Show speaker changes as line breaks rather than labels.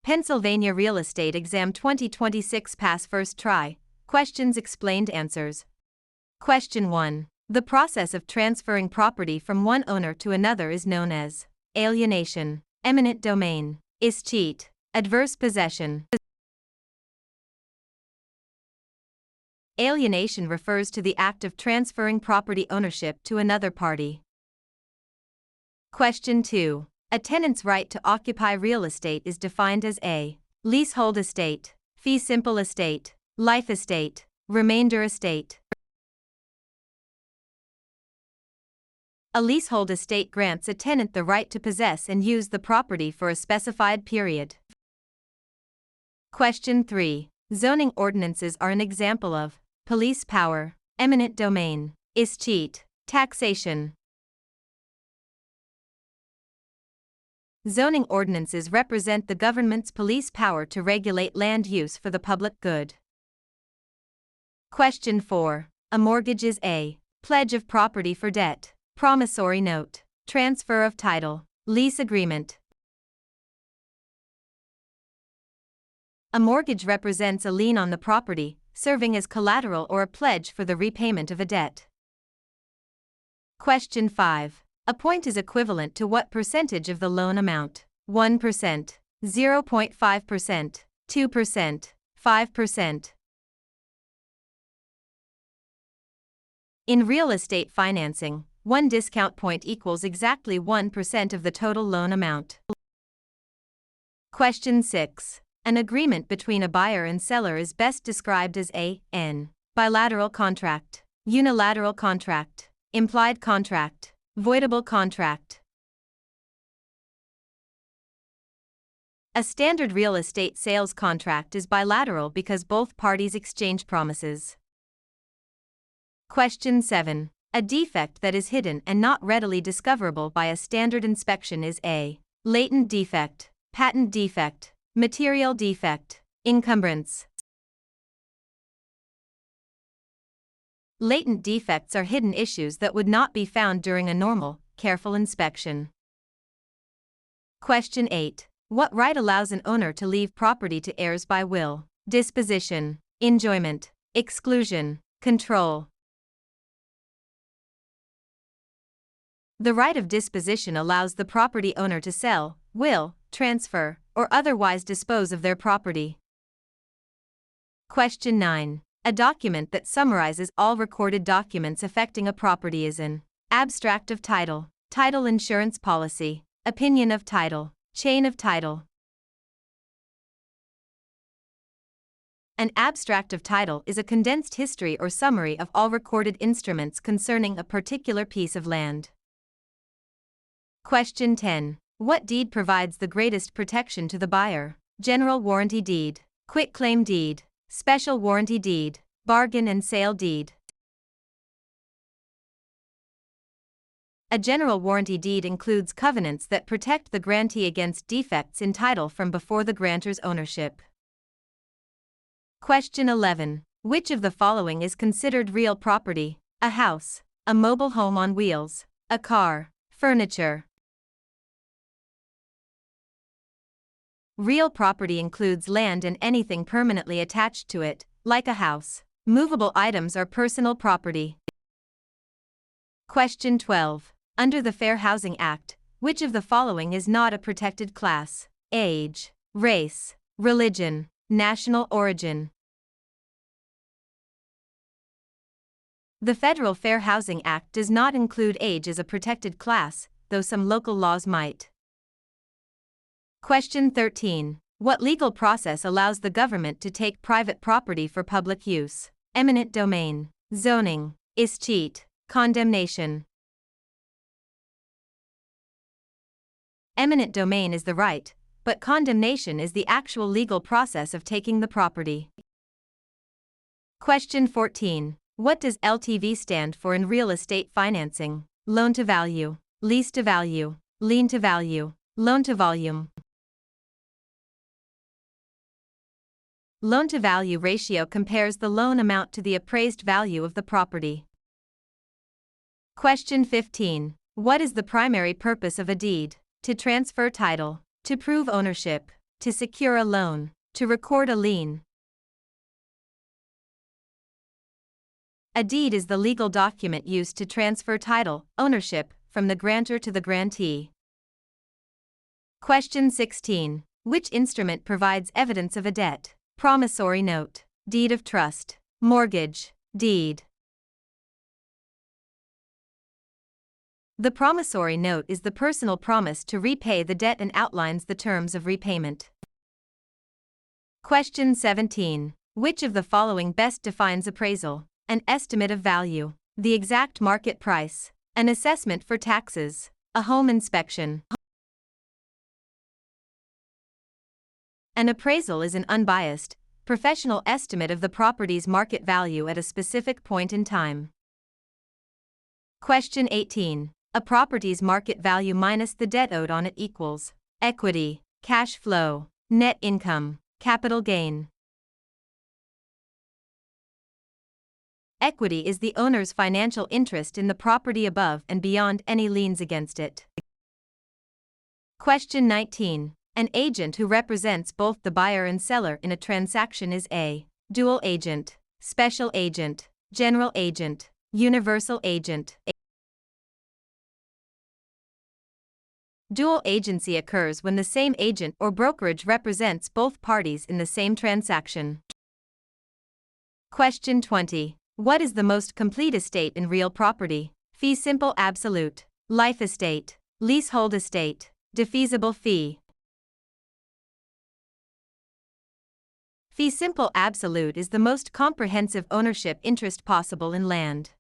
Pennsylvania Real Estate Exam 2026 Pass First Try. Questions explained answers. Question 1. The process of transferring property from one owner to another is known as alienation, eminent domain, escheat, adverse possession. Alienation refers to the act of transferring property ownership to another party. Question 2. A tenant's right to occupy real estate is defined as a leasehold estate, fee simple estate, life estate, remainder estate. A leasehold estate grants a tenant the right to possess and use the property for a specified period. Question 3. Zoning ordinances are an example of police power, eminent domain, escheat, taxation. Zoning ordinances represent the government's police power to regulate land use for the public good. Question 4. A mortgage is a pledge of property for debt, promissory note, transfer of title, lease agreement. A mortgage represents a lien on the property, serving as collateral or a pledge for the repayment of a debt. Question 5. A point is equivalent to what percentage of the loan amount? 1%, 0.5%, 2%, 5%. In real estate financing, one discount point equals exactly 1% of the total loan amount. Question 6. An agreement between a buyer and seller is best described as an bilateral contract, unilateral contract, implied contract, voidable contract. A standard real estate sales contract is bilateral because both parties exchange promises. Question 7. A defect that is hidden and not readily discoverable by a standard inspection is a latent defect, patent defect, material defect, encumbrance. Latent defects are hidden issues that would not be found during a normal, careful inspection. Question 8. What right allows an owner to leave property to heirs by will, disposition, enjoyment, exclusion, control? The right of disposition allows the property owner to sell, will, transfer, or otherwise dispose of their property. Question 9. A document that summarizes all recorded documents affecting a property is an abstract of title, title insurance policy, opinion of title, chain of title. An abstract of title is a condensed history or summary of all recorded instruments concerning a particular piece of land. Question 10. What deed provides the greatest protection to the buyer? General warranty deed, quitclaim deed, special warranty deed, bargain and sale deed. A general warranty deed includes covenants that protect the grantee against defects in title from before the grantor's ownership. Question 11. Which of the following is considered real property? A house, a mobile home on wheels, a car, furniture. Real property includes land and anything permanently attached to it, like a house. Movable items are personal property. Question 12. Under the Fair Housing Act, which of the following is not a protected class? Age, race, religion, national origin. The Federal Fair Housing Act does not include age as a protected class, though some local laws might. Question 13. What legal process allows the government to take private property for public use? Eminent domain, zoning, escheat, condemnation. Eminent domain is the right, but condemnation is the actual legal process of taking the property. Question 14. What does LTV stand for in real estate financing? Loan to value, lease to value, lien to value, loan to volume. Loan-to-value ratio compares the loan amount to the appraised value of the property. Question 15. What is the primary purpose of a deed? To transfer title, to prove ownership, To secure a loan. To record a lien. A deed is the legal document used to transfer title, ownership, from the grantor to the grantee. Question 16. Which instrument provides evidence of a debt? Promissory note, deed of trust, mortgage, deed. The promissory note is the personal promise to repay the debt and outlines the terms of repayment. Question 17. Which of the following best defines appraisal? An estimate of value, the exact market price, an assessment for taxes, a home inspection. An appraisal is an unbiased, professional estimate of the property's market value at a specific point in time. Question 18. A property's market value minus the debt owed on it equals equity, cash flow, net income, capital gain. Equity is the owner's financial interest in the property above and beyond any liens against it. Question 19. An agent who represents both the buyer and seller in a transaction is a dual agent, special agent, general agent, universal agent. Dual agency occurs when the same agent or brokerage represents both parties in the same transaction. Question 20. What is the most complete estate in real property? Fee simple absolute, life estate, leasehold estate, defeasible fee. Fee simple absolute is the most comprehensive ownership interest possible in land.